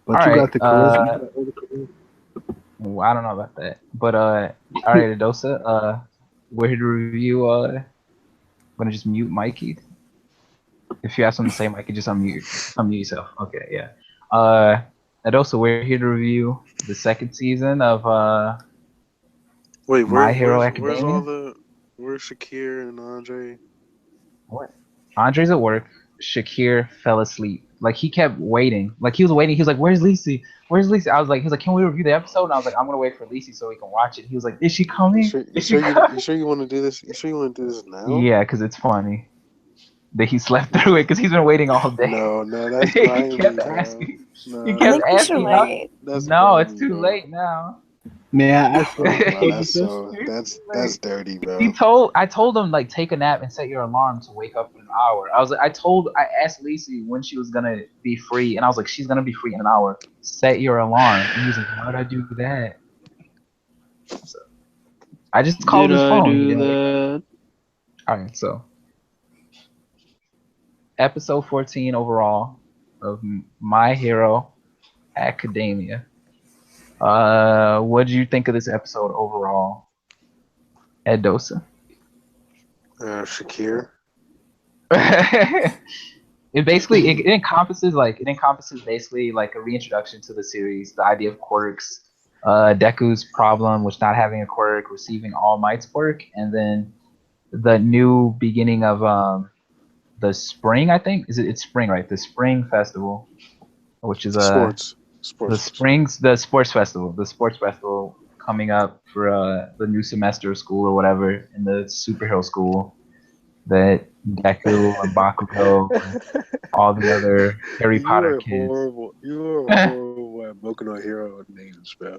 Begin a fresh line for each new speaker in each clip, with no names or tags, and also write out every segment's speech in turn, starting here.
But
All
you
right.
got the charisma. You got all the charisma.
Well, I don't know about that, but all right, Adosa. We're here to review. I'm gonna just mute Mikey. If you have something to say, Mikey, just unmute yourself. Okay, yeah. Adosa, we're here to review the second season of
Wait,
My Hero
where's all
Academia.
the where's Shakir and Andre?
What? Andre's at work. Shakir fell asleep. Like he kept waiting. Like he was waiting. He was like, "Where's Lacey? Where's Lacey?" I was like, "He was like, can we review the episode?" And I was like, "I'm gonna wait for Lacey so we can watch it." He was like, "Is she coming? Is she
You
coming?"
sure you want to do this? You sure you want to do this now?
Yeah, because it's funny that he slept through it because he's been waiting all day.
No, that's
He
grimy,
kept
bro.
asking. He
No,
I
kept
think we should
asking. How,
wait.
that's
no, it's
grimy,
too
bro.
late now.
May I ask what
No, bro,
episode
that's
this is?
so
It's too
that's
late.
dirty,
He
bro.
told I told him like take a nap and set your alarm to wake up in an hour. I was like I asked Lacey when she was gonna be free and I was like she's gonna be free in an hour. Set your alarm. And he was like, why would I do that? So I just called
Did
his
I
phone. He
do
didn't wake up.
that?
Alright, so episode 14 overall of My Hero Academia. What did you think of this episode overall, Edosa?
Shakir.
It encompasses basically like a reintroduction to the series, the idea of quirks, Deku's problem with not having a quirk, receiving All Might's quirk, and then the new beginning of the spring. I think it's spring, right? The spring festival, which is
Sports.
the
Sports festival.
springs the sports festival coming up for the new semester of school or whatever in the superhero school that Deku and Bakugo and all the other Harry
You
Potter
are
kids.
horrible. You are horrible at Boku no Hero names, bro.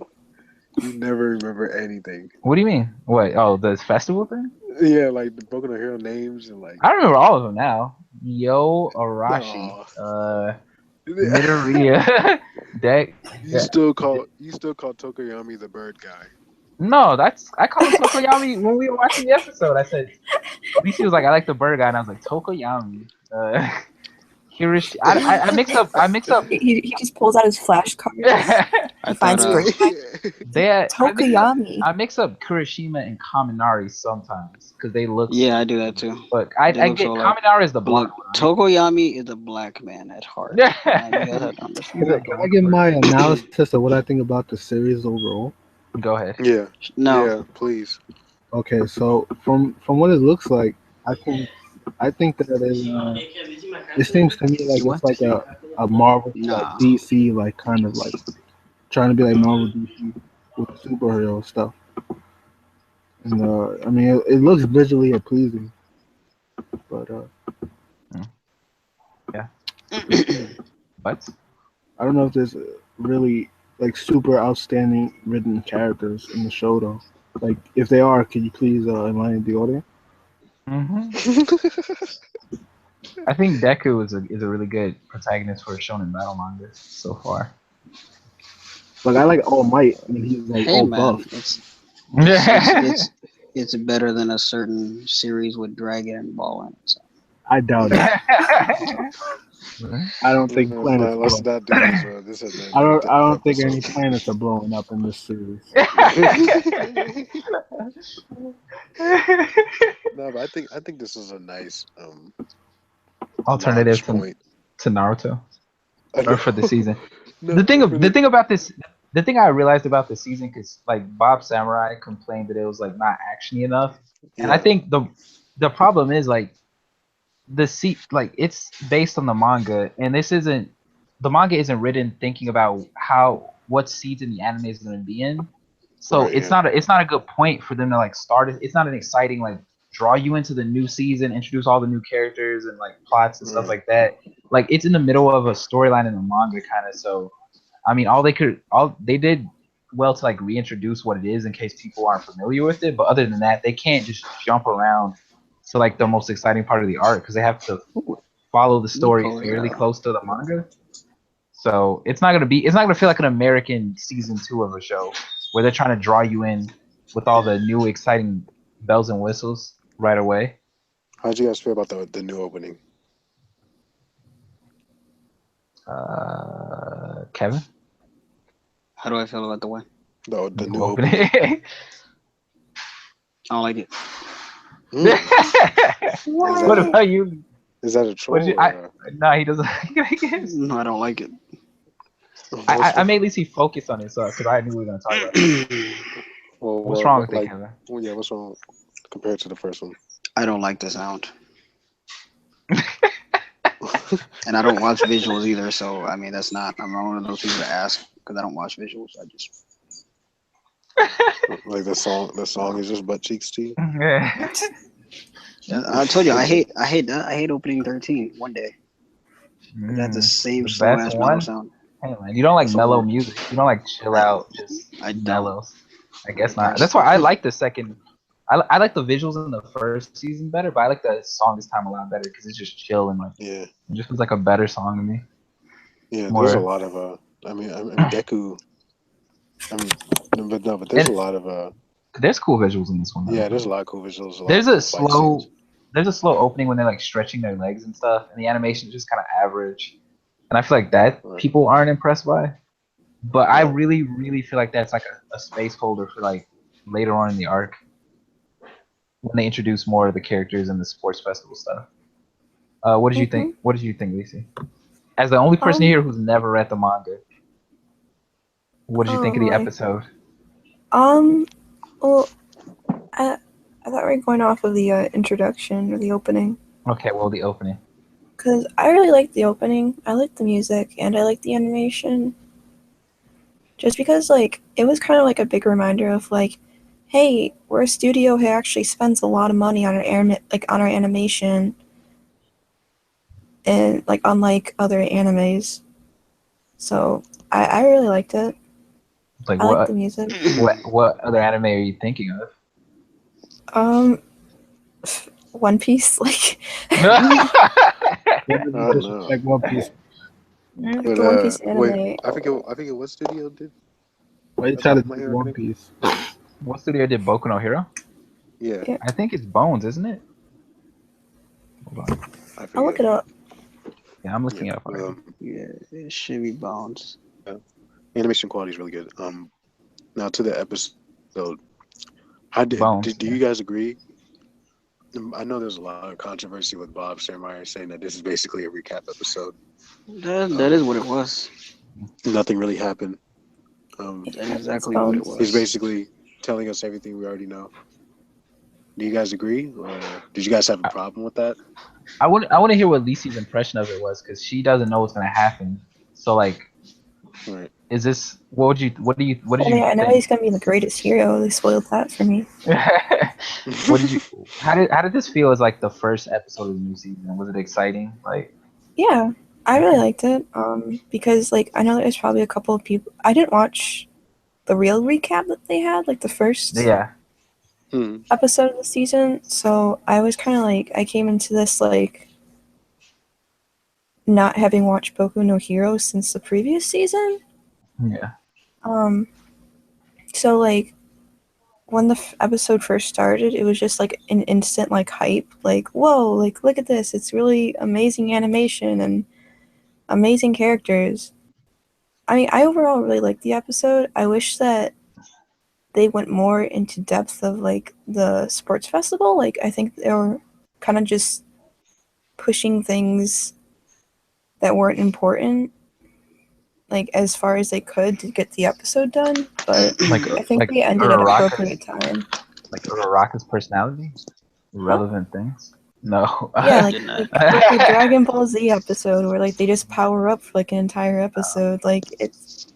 You never remember anything.
What do you mean? What? Oh, the festival thing?
Yeah, like the Boku no Hero names and like
I remember all of them now. Yo Arashi,
no.
Midoriya, Deck.
You still call Tokoyami the bird guy.
No, I called him Tokoyami when we were watching the episode. I said, at least he was like, I like the bird guy, and I was like, Tokoyami. Hirishi. I mix up.
He just pulls out his flashcards.
I
He finds
thought,
Tokoyami.
I mix up Kurishima and Kaminari sometimes because they look.
yeah, I do that too.
But
They
I
look
get
so alike.
Kaminari is the
But look,
blonde one.
Tokoyami is a black man at heart.
Yeah.
And you guys have to understand.
Can I give my analysis of what I think about the series overall?
Go ahead.
Yeah.
No,
Yeah, please.
Okay, so from what it looks like, I think that it seems to me like
what?
it's like a Marvel like
Nah.
DC like kind of like trying to be like Marvel DC with superhero stuff. And I mean it looks visually pleasing, but
Yeah. But
I don't know if there's really like super outstanding written characters in the show though. Like if they are, can you please enlighten the audience?
I think Deku is a really good protagonist for a shonen battle manga so far.
Like I like All Might. I mean he's like
Hey
all
man,
buff.
it's better than a certain series with Dragon and Ball in it. So.
I doubt it. I don't think planets.
Let's
Blow.
not do this, bro. This is a
I don't think any
episode.
planets are blowing up in this series.
No, but I think this is a nice
Alternative
launch point.
to Naruto
I
or for the
know.
season.
No,
The thing about this, the thing I realized about this season, because like Bob Samurai complained that it was like not actiony enough, and I
yeah.
think the problem is like like it's based on the manga, and the manga isn't written thinking about what season the anime is going to be in. So
Right,
it's
yeah.
not a good point for them to like start it. It's not an exciting like draw you into the new season, introduce all the new characters and like plots and stuff like that. Like it's in the middle of a storyline in the manga kind of. So I mean, all they did well to like reintroduce what it is in case people aren't familiar with it. But other than that, they can't just jump around to like the most exciting part of the art because they have to follow the story
Nico
fairly
Hero.
close to the manga. So it's not gonna feel like an American season 2 of a show where they're trying to draw you in with all the new exciting bells and whistles right away.
How'd you guys feel about the new opening?
Kevin?
How do I feel about the one?
The new opening.
opening.
I don't like it.
What about you?
Is that a troll?
No, he doesn't like it.
No, I don't like it.
I made Lisi focus on it, so because I knew we were gonna talk about it. What's wrong with it, Kevin?
Well, yeah, what's wrong compared to the first one?
I don't like the sound. And I don't watch visuals either, so I mean that's not. I'm not one of those people to ask because I don't watch visuals. I just
Like the song is just butt cheeks to you.
I told you I hate opening 13 one day. It had the same slow ass mellow sound.
Hey man, you don't like mellow music. You don't like chill out, just mellow. I guess not. That's why I like the second. I like the visuals in the first season better, but I like the song this time a lot better because it's just chill and like it just feels like a better song to me.
Yeah, there's a lot of I mean Deku. But there's a lot of
There's cool visuals in this one.
Yeah, there's a lot of cool visuals.
There's a slow opening when they're like stretching their legs and stuff, and the animation is just kind of average. And I feel like that people aren't impressed by. But I really, really feel like that's like a space holder for like later on in the arc when they introduce more of the characters and the sports festival stuff. What did you think? What did you think, Lacey? As the only person here who's never read the manga, what did you think of the episode?
Well, I thought we were going off of the introduction or the opening.
Okay, well, the opening.
Because I really liked the opening. I liked the music, and I liked the animation. Just because, like, it was kind of like a big reminder of, like, hey, we're a studio who actually spends a lot of money on our animation, and like unlike other animes. So I really liked it.
Like
I liked the music.
What other anime are you thinking of?
One Piece, like.
Like One Piece.
But,
the One Piece anime.
Wait, I think what studio did?
Why try to do One Piece?
What studio did Boku no Hero?
Yeah.
I think it's Bones, isn't it? Hold on.
I'll look it up.
Yeah, I'm looking it up.
Yeah, it should be Bones.
Yeah. Animation quality is really good. Now to the episode. Do you guys agree? I know there's a lot of controversy with Bob Sternmeyer saying that this is basically a recap episode.
That is what it was.
Nothing really happened.
That's exactly what it was.
He's basically telling us everything we already know. Do you guys agree, or did you guys have a problem with that?
I want to hear what Lisi's impression of it was because she doesn't know what's gonna happen. So like, is this? What did you?
I know he's gonna be the greatest hero. They spoiled that for me.
What did you? How did this feel as like the first episode of the new season? Was it exciting? Like,
yeah, I really liked it. Because like I know there's probably a couple of people. I didn't watch the real recap that they had, like the first episode of the season. So I was kind of like, I came into this like not having watched Boku no Hero since the previous season.
Yeah.
So like when the episode first started, it was just like an instant like hype, like whoa, like look at this, it's really amazing animation and amazing characters. I mean, I overall really liked the episode. I wish that they went more into depth of like the sports festival. Like I think they were kind of just pushing things that weren't important, like as far as they could to get the episode done. But I think they ended at an appropriate time.
Like Uraraka's personality, relevant things. No.
Yeah, like the Dragon Ball Z episode where like they just power up for like an entire episode. Like it's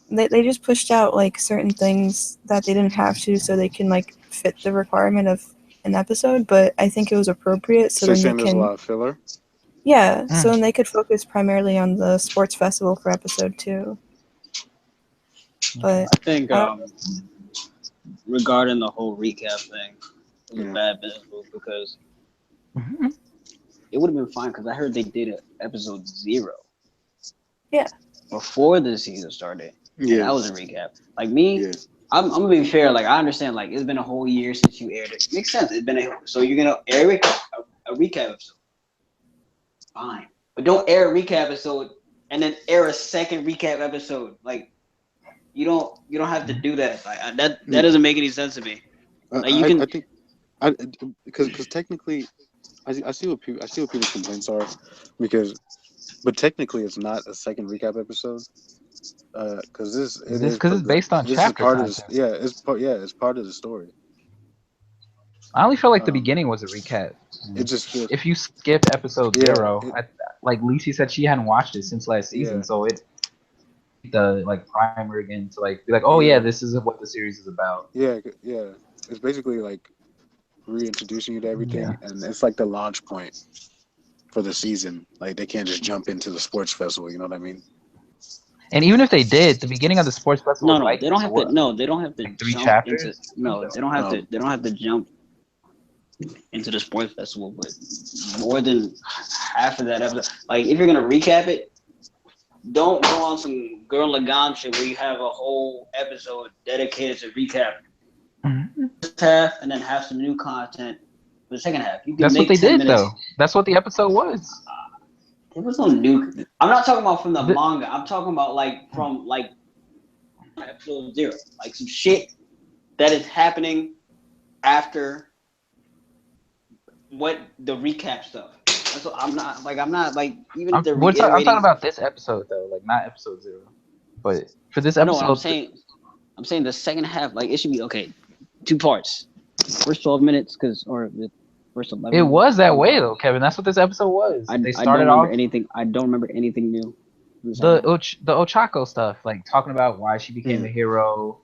they just pushed out like certain things that they didn't have to, so they can like fit the requirement of an episode. But I think it was appropriate, so then they can.
There's a lot of filler.
Yeah, so then they could focus primarily on the sports festival for episode 2. But
I think regarding the whole recap thing, it was a bad business move because it would have been fine because I heard they did episode 0.
Yeah.
Before the season started. Yeah. That was a recap. Like me, I'm gonna be fair. Like I understand. Like it's been a whole year since you aired it. Makes sense. It's been so you're gonna air a recap episode. Fine, but don't air a recap episode and then air a second recap episode. Like You don't have to do that. Like that doesn't make any sense to me. Like you can.
I think because technically, I see what people's complaints are, but technically it's not a second recap episode. Because
it's based on chapter content.
It's part of the story.
I only felt like the beginning was a recap.
It just feels,
if you skip episode 0, like Lisi said, she hadn't watched it since last season, so it the like primer again to like be like, oh yeah, this is what the series is about.
Yeah. It's basically like reintroducing you to everything, and it's like the launch point for the season. Like they can't just jump into the sports festival. You know what I mean?
And even if they did, the beginning of the sports festival.
No, they don't have to. No, they don't have to.
Like 3
jump
chapters.
Into, no, they don't have to. They don't have to jump into the sports festival, but more than half of that episode. Like if you're gonna recap it, don't go on some Girl Lagan shit where you have a whole episode dedicated to recap. First half and then have some new content for the second half. You can
That's
make
what they did,
minutes.
though. That's what the episode was.
There was no new. I'm not talking about from the manga. I'm talking about like from like episode 0, like some shit that is happening after what the recap stuff. That's what I'm not like even if they're reiterating.
I'm talking about this episode though, like not episode 0, but for this episode.
No, I'm saying the second half, like it should be okay. 2 parts. First 12 minutes, or the first 11.
It was that way though, Kevin. That's what this episode was. They started
off. I don't remember anything new.
The Ochako stuff, like talking about why she became a hero,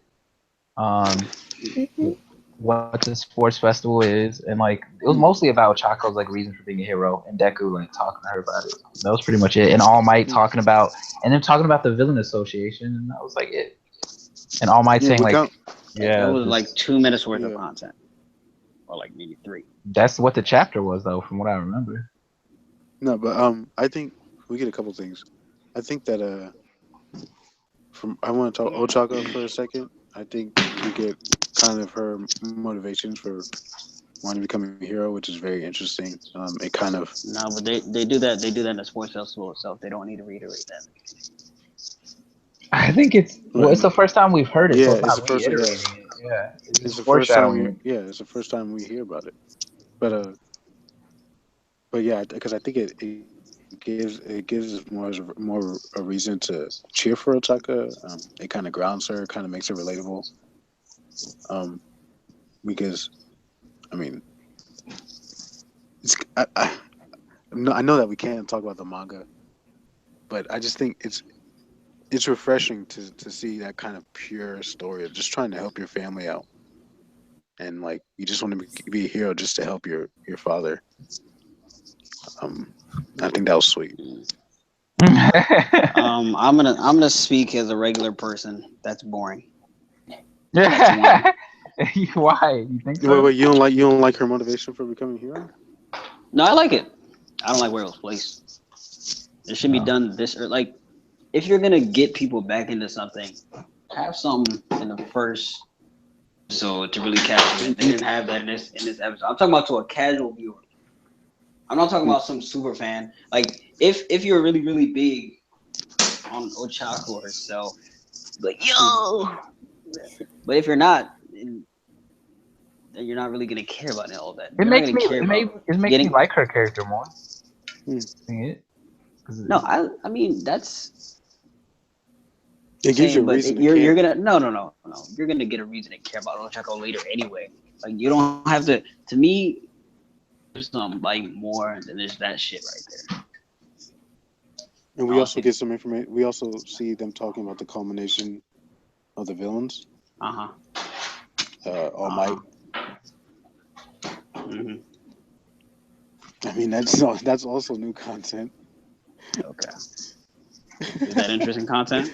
what the sports festival is, and like it was mostly about Ochako's like reason for being a hero, and Deku like talking to her about it. That was pretty much it. And All Might talking about, and then talking about the Villain Association, and that was like it. And All Might saying like,
that was like 2 minutes worth of content, or like maybe 3.
That's what the chapter was though, from what I remember.
No, but I think we get a couple things. I think that I want to talk Ochako for a second. I think we get kind of her motivations for wanting to become a hero, which is very interesting. It kind of
but they do that in the sports festival itself. They don't need to reiterate that.
I think it's the first time we've heard it.
Yeah,
so
it's the first. It's the first time. It's the first time we hear about it. But yeah, because I think it gives us more a reason to cheer for Ochako. It kind of grounds her, kind of makes her relatable. Because I mean, I know that we can't talk about the manga, but I just think it's refreshing to see that kind of pure story of just trying to help your family out, and like you just want to be a hero just to help your father. I think that was sweet.
I'm gonna speak as a regular person. That's boring.
Why? You think so?
Wait, you don't like her motivation for becoming a hero?
No, I like it. I don't like where it was placed. It should be done this or like if you're gonna get people back into something, have something in the first episode to really capture it. They didn't have that in this episode. I'm talking about to a casual viewer. I'm not talking about some super fan. Like if you're really, really big on Ochako herself, like yo. But if you're not, then you're not really gonna care about all that.
It makes me like her character more.
No, I mean that's.
It gives you a reason.
You're gonna no. You're gonna get a reason to care about Ochako later anyway. Like you don't have to. To me, there's something like more than just that shit right there.
And we also get some information. We also see them talking about the culmination of the villains. All Might.
Mm-hmm.
I mean, that's also new content.
Okay. Is that interesting content?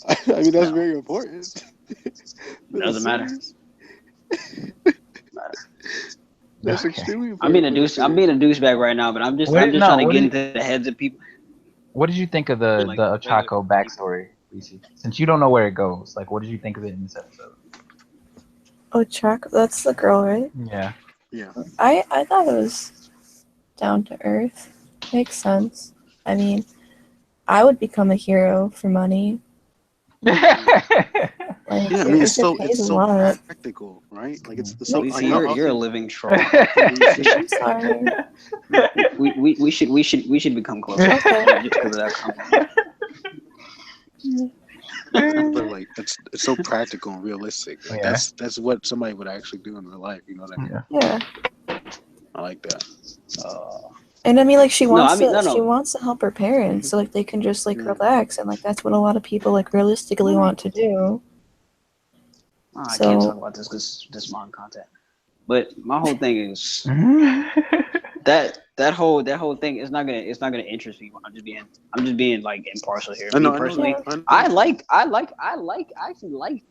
I mean, that's very important.
Doesn't matter.
That's extremely important.
I'm being a douchebag right now, but I'm just trying to get into the heads of people.
What did you think of the Ochako backstory, Lisi? Since you don't know where it goes, like, what did you think of it in this episode?
Ochako, that's the girl, right?
Yeah.
I thought it was down to earth. Makes sense. I mean, I would become a hero for money. Like,
Yeah, I mean,
it's so
practical, right? Like it's
so.
Like,
you're a living troll.
I'm sorry.
we should become close.
Okay.
Just because of that compliment.
But like it's so practical and realistic. Like, that's what somebody would actually do in real life. You know what I mean?
Yeah.
I like that.
And I mean, like, she wants
she
wants to help her parents, so like they can just like relax, and like that's what a lot of people like realistically want to do.
I can't talk about this because this manga content. But my whole thing is that whole thing is not gonna interest me. I'm just being like impartial here. Me personally, I actually like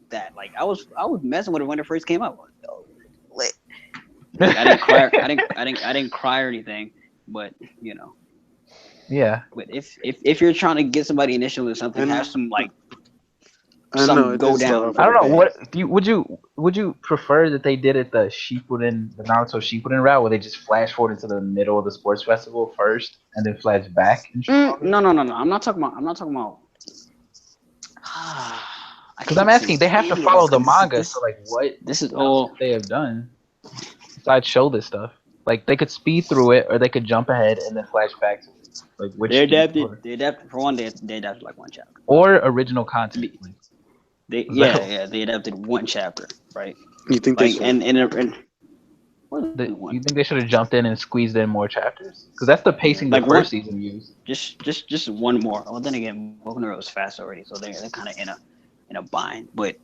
that. Like I was messing with it when it first came out. Like, I didn't cry. I didn't cry or anything. But you know.
Yeah.
But if you're trying to get somebody initially or something, have some like. Go down.
I don't know. What would you prefer that they did it the Naruto Shippuden route, where they just flash forward into the middle of the sports festival first and then flash back?
No. I'm not talking about.
Because I'm asking, they have to follow the manga. So like, what?
This is all
they have done. Besides show this stuff, like they could speed through it, or they could jump ahead and then flash back to it. Like which
they adapted for one. They adapted like one chapter
or original content.
They adapted one chapter, right?
You think
like
you
think they should have jumped in and squeezed in more chapters? Because that's the pacing the first season used.
Just one more. Well, then again, Boku was fast already, so they're kind of in a bind. But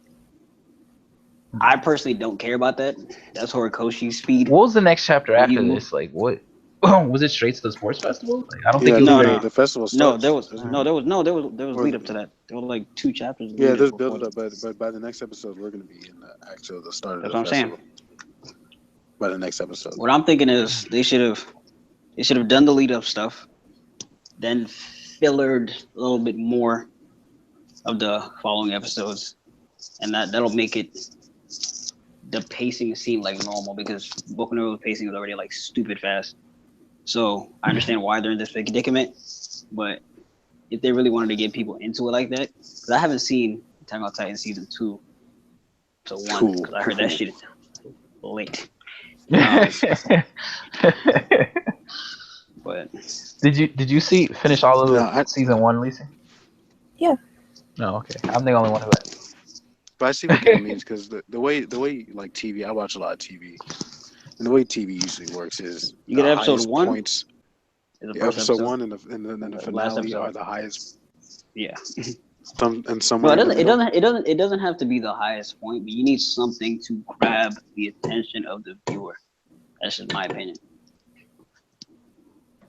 I personally don't care about that. That's Horikoshi's speed.
What was the next chapter after this? Like what? Was it straight to the sports festival? Like, I don't think it was.
The festival starts.
There was lead up to that. There were like 2 chapters.
Yeah, there's build up, but by the next episode, we're gonna be in the start of the festival. That's what I'm saying. By the next episode.
What I'm thinking is they should have done the lead up stuff, then fillered a little bit more of the following episodes, and that'll make it the pacing seem like normal because Boku no Hero's pacing is already like stupid fast. So I understand why they're in this predicament, but if they really wanted to get people into it like that, because I haven't seen Attack on Titan season 2 to 1, because I heard that shit late. But
did you finish all of season 1, Lisa?
Yeah.
No, okay. I'm the only one who had.
But I see what that means because the way like TV, I watch a lot of TV. And the way TV usually works is
you get episode 1
points. Episode 1 and the finale are the highest.
Yeah.
It
doesn't have to be the highest point, but you need something to grab the attention of the viewer. That's just my opinion.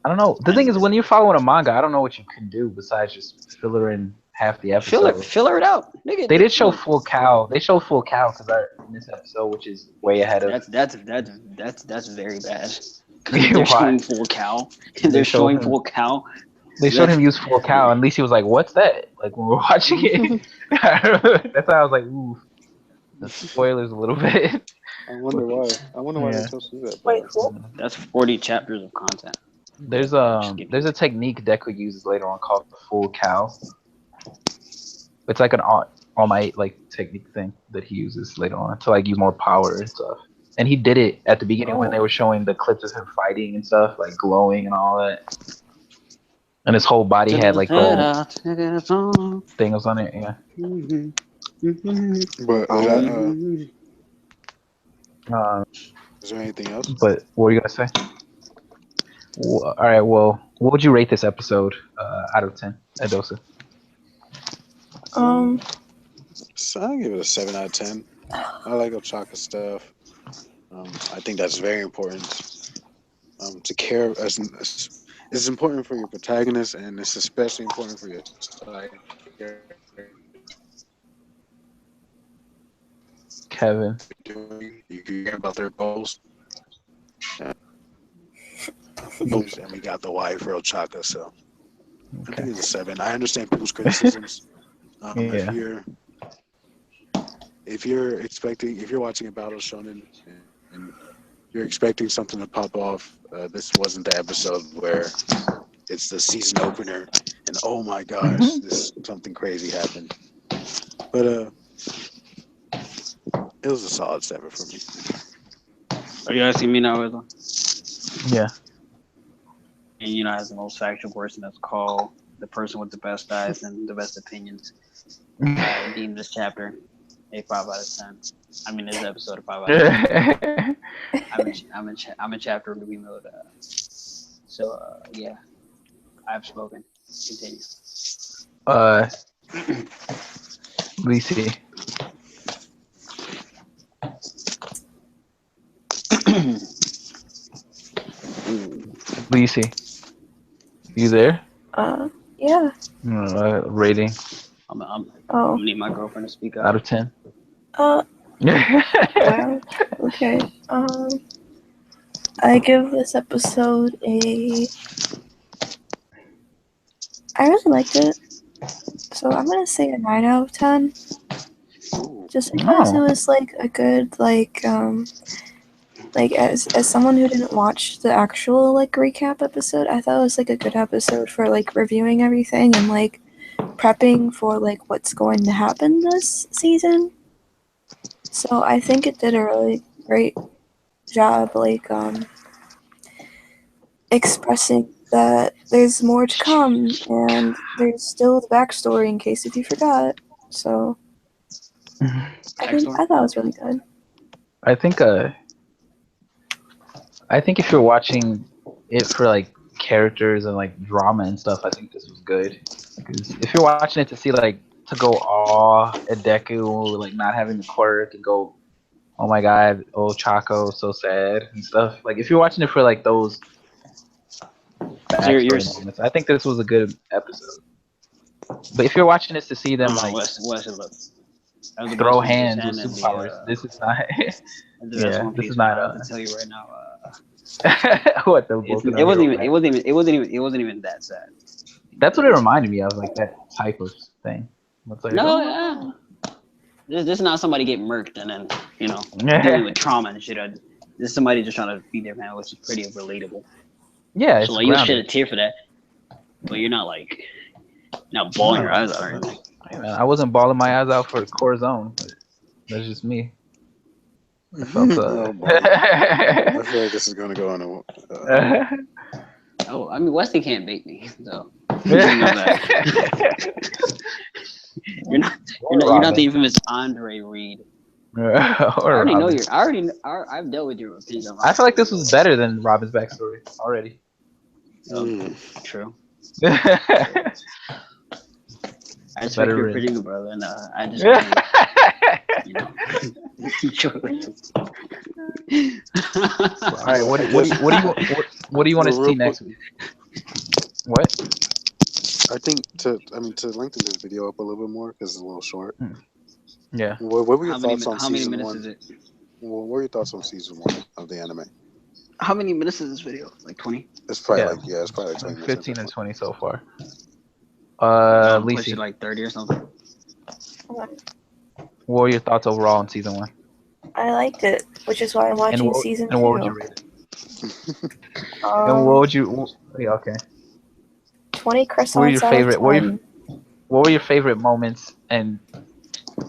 I don't know. The thing is, when you're following a manga, I don't know what you can do besides just filler in half the episode.
Filler it out. Nigga,
they did show full cow. They showed full cow in this episode, which is way ahead of.
That's very bad. They're showing full cow. They're showing full cow.
They showed him use full cow, and at least he was like, "What's that?" Like when we're watching it. That's how I was like, "Ooh." The spoilers a little bit.
I wonder why they chose to do that.
Wait, cool.
That's 40 chapters of content.
There's a technique Deku uses later on called the full cow. It's like an all might like technique thing that he uses later on to like use more power and stuff. And he did it at the beginning when they were showing the clips of him fighting and stuff, like glowing and all that. And his whole body had like gold things on it. Yeah.
But is there anything else?
But what were you gonna say? Well, all right. Well, what would you rate this episode out of 10, Adosa?
So I'll give it a 7 out of 10. I like Ochaka stuff. I think that's very important. To care it's important for your protagonist, and it's especially important for your side character.
Kevin.
You care about their goals. And we got the Y for Ochaka, so I think it's a 7. I understand people's criticisms. If you're watching a battle shonen and you're expecting something to pop off, this wasn't the episode where it's the season opener and oh my gosh, something crazy happened. But it was a solid 7 for me.
Are you asking me now, Rizzo?
Yeah.
And you know, as the most factual person, that's called the person with the best eyes and the best opinions. I deem this chapter a 5 out of 10. I mean, this episode a 5 out of 10. I'm in chapter movie mode. So yeah, I've spoken. Continue.
Let me see. Lisi, you there?
Yeah.
Rating
I'm gonna need my girlfriend to speak up.
out of 10.
Wow. Okay. I give this episode I really liked it, so I'm gonna say a 9 out of 10. Just because it was like a good as someone who didn't watch the actual like recap episode, I thought it was like a good episode for like reviewing everything and like prepping for like what's going to happen this season. So I think it did a really great job like expressing that there's more to come and there's still the backstory in case if you forgot. So I thought it was really good.
I think if you're watching it for like characters and like drama and stuff, I think this was good. Because if you're watching it to see like to go at Deku, like not having the quirk and go, oh my god, oh Chaco, so sad and stuff. Like if you're watching it for like those backstory moments, I think this was a good episode. But if you're watching this to see them like throw hands with superpowers, this is not. Yeah, this is not.
I can tell you right now.
What
it wasn't even that sad.
That's what it reminded me of, like that type of thing.
This is not somebody getting murked and then dealing with trauma and shit. This is somebody just trying to be their man, which is pretty relatable.
Yeah,
so like you shed a tear for that, but you're not like bawling your eyes out or anything.
I wasn't bawling my eyes out for Corazon. But that's just me. I felt,
I feel like this is gonna go on a.
Oh, I mean, Wesley can't bait me, so. You're not the infamous Andre Reed. I've dealt with your opinion.
I feel like this was better than Robin's backstory already.
True. I just
better
you're pretty good, brother, and I just
All right, what do you want to see next week? What?
I think to lengthen this video up a little bit more because it's a little short.
Yeah.
What were your thoughts on season 1?
Is it?
What were your thoughts on season 1 of the anime?
How many minutes is this video? Like 20?
It's probably it's probably 20 minutes.
15 and 20 so far. Lisa,
like 30 or something.
What were your thoughts overall on season 1?
I liked it, which is why I'm watching season 2.
And what would you rate it? And what would you? Yeah, okay.
20 croissants out of 10.
What were your favorite moments and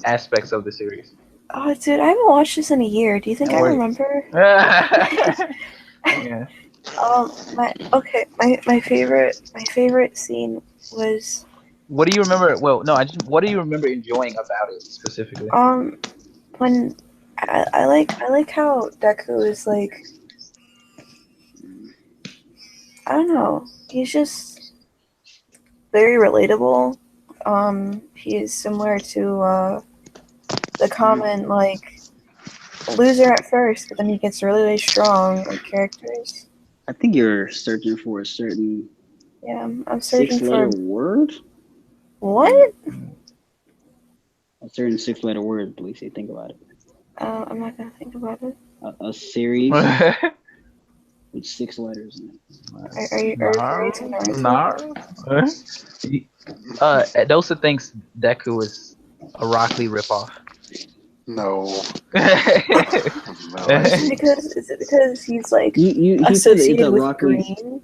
aspects of the series?
Oh, dude, I haven't watched this in a year. Do you think I remember?
Yeah.
My favorite scene was.
What do you remember? Well, no, what do you remember enjoying about it specifically?
When I like how Deku is like. I don't know. He's just very relatable. He is similar to the common like loser at first, but then he gets really, really strong like characters.
I think you're searching for a certain.
Yeah, I'm searching for
a word.
What?
A certain 6-letter word, please. Think about it.
I'm not gonna think about it.
A series with 6 letters in it.
Are you
Dosa thinks Deku is a Rock Lee ripoff.
No.
Because he's like
he said it's a
with
Rock Lee.
green.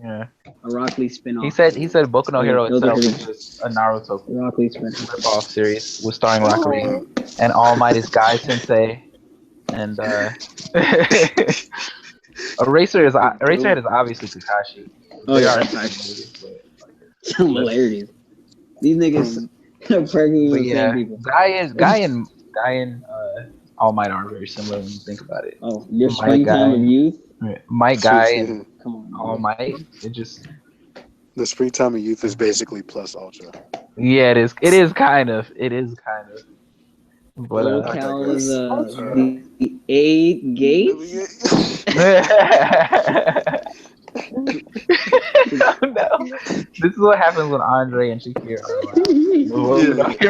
Yeah.
A Rock Lee spin-off.
He said Boku no Hero itself is just a Naruto
Rock Lee spin-off.
rip-off series with starring Rock Lee and All Might is Guy Sensei and Eraserhead is obviously Kakashi.
Oh yeah, that's nice. Similarities. These niggas are practically the same people.
Guy and All Might are very similar when you think about it.
Oh, your springtime of youth.
My Guy and All Might. It just
the springtime of youth is basically plus Ultra.
Yeah, it is. It is kind of. But
Cal is the 8 gates.
No. This is what happens when Andre and Shakira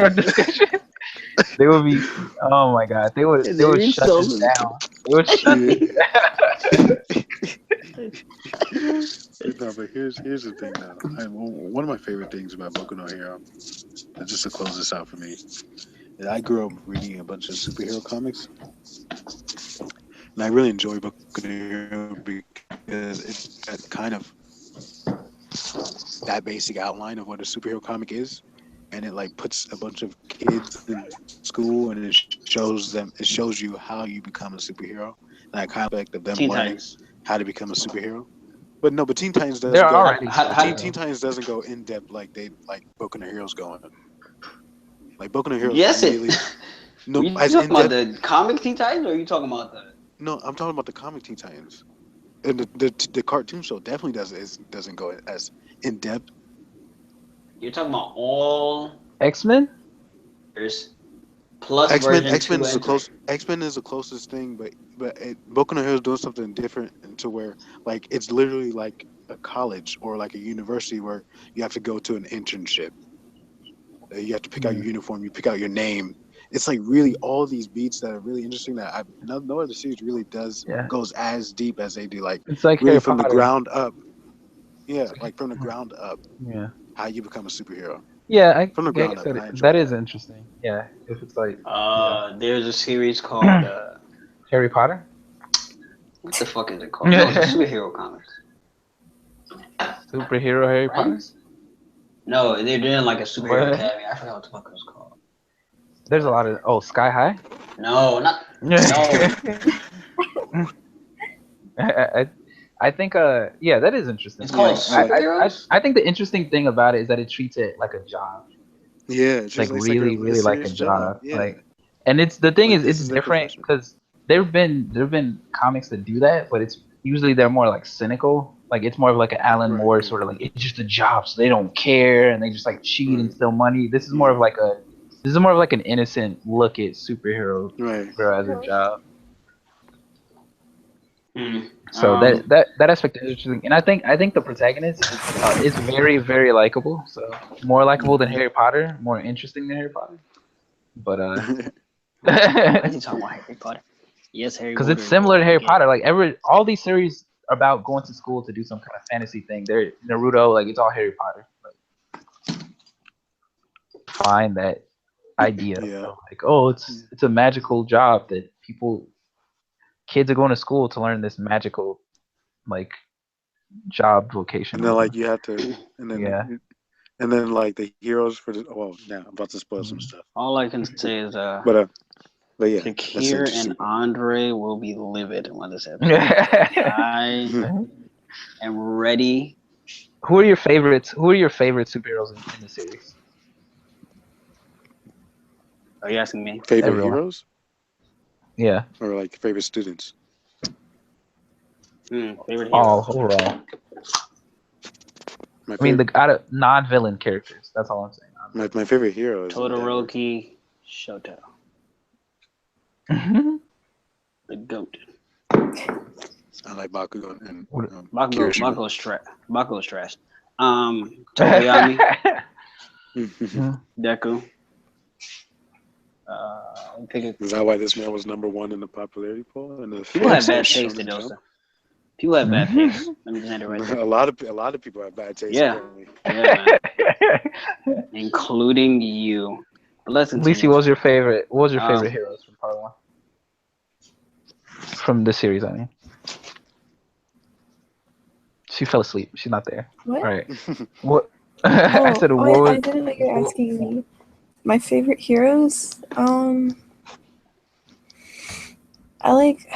are in discussion. They would be. Oh my god. They would shut this down. They would shut this down.
No, but here's the thing now. One of my favorite things about Boku no Hero, and just to close this out for me, is I grew up reading a bunch of superhero comics, and I really enjoy Boku no Hero because it's kind of that basic outline of what a superhero comic is, and it like puts a bunch of kids in school, and it shows you how you become a superhero, and that kind of aspect of them learning how to become a superhero. But Teen Titans doesn't go. Teen Titans doesn't go in depth like Boku no Hero's going. Like Boku no Hero's really. No,
are you talking about the comic Teen Titans, or are you talking about the?
No, I'm talking about the comic Teen Titans. And the cartoon show definitely doesn't go as in depth.
You're talking about all
X-Men?
Plus
X-Men is X-Men is the closest thing, but Boku no Hero is doing something different to where like it's literally like a college or like a university where you have to go to an internship. You have to pick out your uniform, you pick out your name. It's like really all these beats that are really interesting that no other series really goes as deep as they do. Like
it's like
really from the ground up. Yeah, like from the ground up.
Yeah.
How you become a superhero.
Yeah,
from the ground up.
That is interesting. Yeah, if it's like
there's a series called
Harry Potter.
What the fuck is it called? No, it's superhero comics.
Superhero Harry Potter?
No, they're doing like a superhero academy. I forgot what the fuck it was called.
There's a lot of Sky High.
No, not no.
I think that is interesting.
It's called superheroes.
I think the interesting thing about it is that it treats it like a job.
Yeah, it's
like really like a job.
Yeah.
Like, and it's different because there've been comics that do that, but it's usually they're more like cynical. Like it's more of like an Alan Moore sort of like it's just a job, so they don't care and they just like cheat and steal money. This is more of like an innocent look at superheroes as a job. So that aspect is interesting, and I think the protagonist is very, very likable. So more likable than Harry Potter, more interesting than Harry Potter. But
why are you talking about Harry Potter? Yes, Harry.
Because it's similar to Harry Potter. Like all these series are about going to school to do some kind of fantasy thing. They're Naruto, like it's all Harry Potter. Like, find that idea. Of like, oh, it's a magical job that kids are going to school to learn this magical, like, job vocation.
And then, like, you have to, and then like the heroes for the. Well, now I'm about to spoil some stuff.
All I can say is,
but yeah,
Shakir and Andre will be livid when this happens. I am ready.
Who are your favorites? Who are your favorite superheroes in the series?
Are you asking me?
Favorite heroes?
Yeah.
Or like favorite students?
Favorite heroes.
Overall. I mean, out of non-villain characters. That's all I'm saying.
My favorite hero is
Todoroki Shoto. The GOAT.
I like Bakugo and
Bakugo is trash. Bakugo is trash. Tokoyami. Deku.
Is that why this man was #1 in the popularity poll?
People have bad taste in those. People have bad taste. Let me just end it right there.
A lot of people have bad taste.
Yeah, man. Including you.
Lacey, what was your favorite? What was your favorite heroes from part 1? From the series, I mean. She fell asleep. She's not there.
What?
All right. What? I said,
I didn't know you're asking me. My favorite heroes? I like.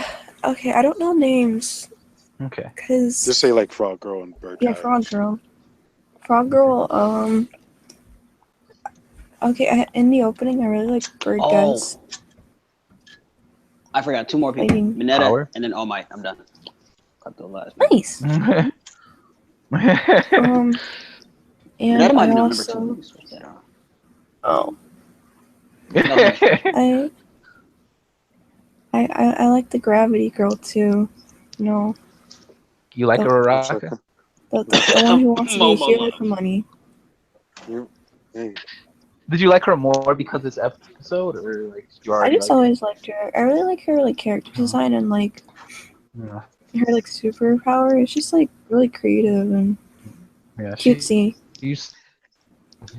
Okay, I don't know names.
Okay.
Cause
just say like Frog Girl and Bird.
yeah, Frog Girl. Frog Girl. Okay, in the opening, I really like Bird Guys.
I forgot 2 more people. Mineta
Power?
and then All Might. I'm done. Got the last.
Nice. And
Mineta might
I
be number
also.
2. Let me switch that on.
Oh. I like the Gravity Girl too. No.
You like Uraraka?
The one who wants to be a hero for money.
Hey.
Did you like her more because this episode, or like you already?
I just always liked her. I really like her like character design and like her like superpower. It's just like really creative and cutesy.
You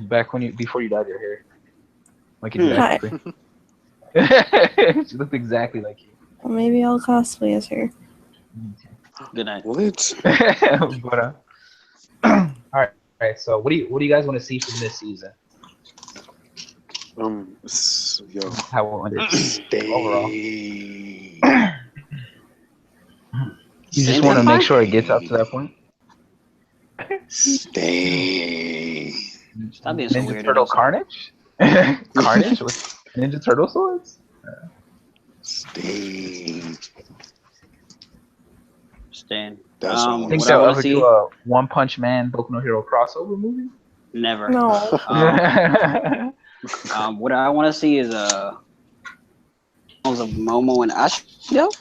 back before you dyed your hair, like exactly. She looked exactly like you.
Well, maybe I'll cosplay as her.
Good night.
What?
But, all right. So, what do you guys want to see from this season? How will it overall? You just want to make sure it gets up to that point.
Stay.
Stop being so
Ninja
weird.
Turtle Carnage? Carnage with Ninja Turtle swords?
Stay.
Stan.
That's
I think they'll ever do a One Punch Man Boku no Hero crossover movie?
Never.
No.
What I want to see is of Momo and Ashido.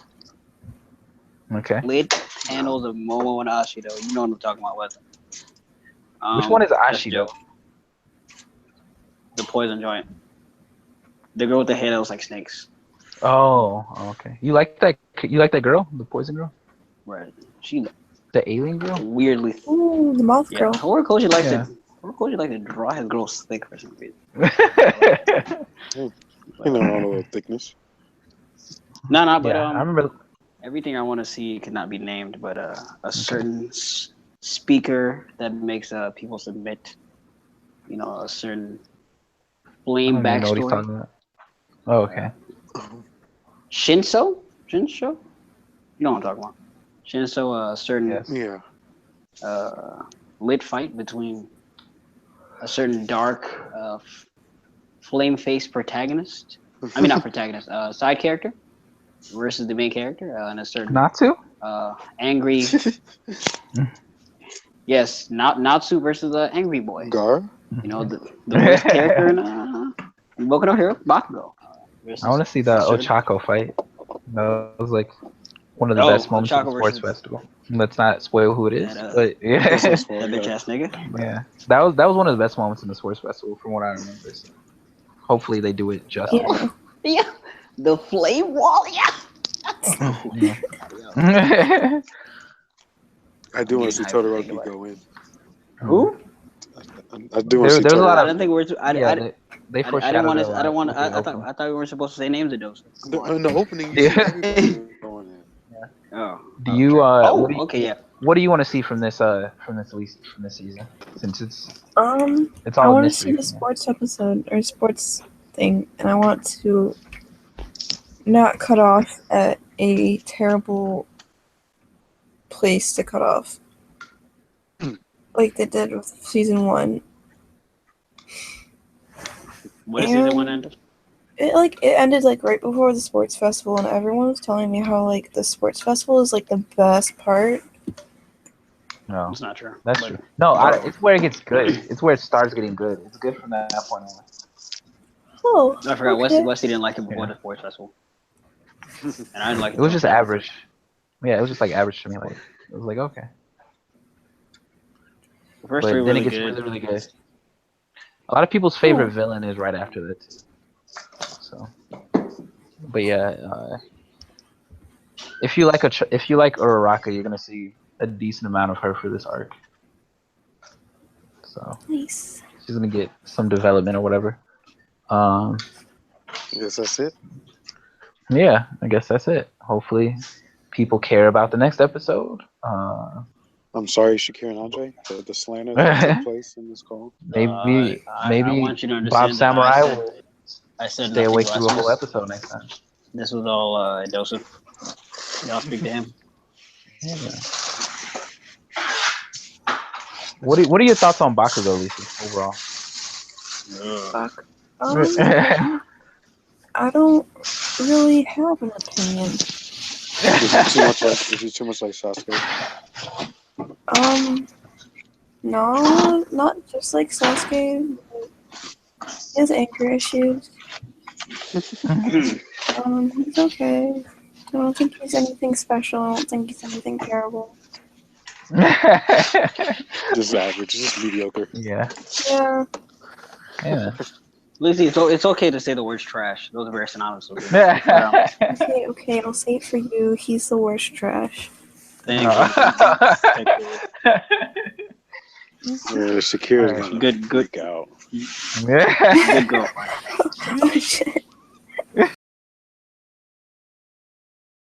Okay.
Lead panels of Momo and Ashido. You know what I'm talking about, Wesley.
Which one is Ashido?
The poison joint. The girl with the hair that looks like snakes.
Oh, okay. You like that? You like that girl, the poison girl?
Right. She.
The alien girl?
Weirdly.
Ooh, the moth girl.
Hirokoshi likes to. Hirokoshi likes to draw his girls thick for some reason.
You know, a little thickness.
No, but
I remember.
Everything I want to see cannot be named, but a certain speaker that makes people submit. You know, a certain flame backstory.
Oh, okay.
Shinso? You know what I'm talking about. Shinso, a certain lit fight between a certain dark flame-faced protagonist. I mean, not protagonist, side character versus the main character, and a certain
Natsu?
Angry. Yes, Natsu versus the angry boy.
Gar?
You know, the worst character in Boku no Hero, Bakugo.
I want to see the Ochako fight. That was like one of the best moments of the sports festival. Let's not spoil who it is, but yeah,
that bitch ass nigga.
Yeah, that was one of the best moments in the sports festival, from what I remember. So hopefully they do it justice.
Yeah, the flame wall. Yeah.
I do want to see Todoroki go in.
Who?
I do want to see
Todoroki.
I don't think we're too.
They foreshadowed.
I thought we weren't supposed to say names of those.
In the opening,
Oh.
Do you?
Okay, yeah.
What do you want to see from this season? Since it's all
I want to see the sports episode or sports thing, and I want to not cut off at a terrible place to cut off, like they did with season 1.
When did season 1 end?
It ended like right before the sports festival, and everyone was telling me how like the sports festival is like the best part.
No,
it's not true.
That's true. No, it's where it gets good. It's where it starts getting good. It's good from that point on.
Oh,
I forgot. Okay. Wesley didn't like it before the sports festival, and I didn't like it.
It was just average. Yeah, it was just like average to me. Like it was like okay.
The first three
then
really
it gets
good.
really good. A lot of people's favorite villain is right after that. So, but yeah, if you like Uraraka, you're gonna see a decent amount of her for this arc. So
nice.
She's gonna get some development or whatever.
Guess that's it.
Yeah, I guess that's it. Hopefully, people care about the next episode.
I'm sorry, Shakir and Andre, for the slander that took place in this call.
Maybe
I want you to understand
Bob Samurai will
I said
stay awake through a
blasphemous.
whole episode next time.
This was all Joseph. Y'all speak to him.
Yeah. What are your thoughts on Bakugo, Lisa, overall?
Fuck. I don't really have an opinion.
Is he too much like Sasuke?
No, not just like Sasuke. He has anger issues. He's okay. I don't think he's anything special. I don't think he's anything terrible.
Just average, just mediocre.
Yeah.
Lizzie, it's okay to say the words trash. Those are very synonymous with
it.
Okay, I'll say it for you. He's the worst trash.
Thank you.
Shakira's gonna
good
freak out.
Good girlfriend.
Oh shit.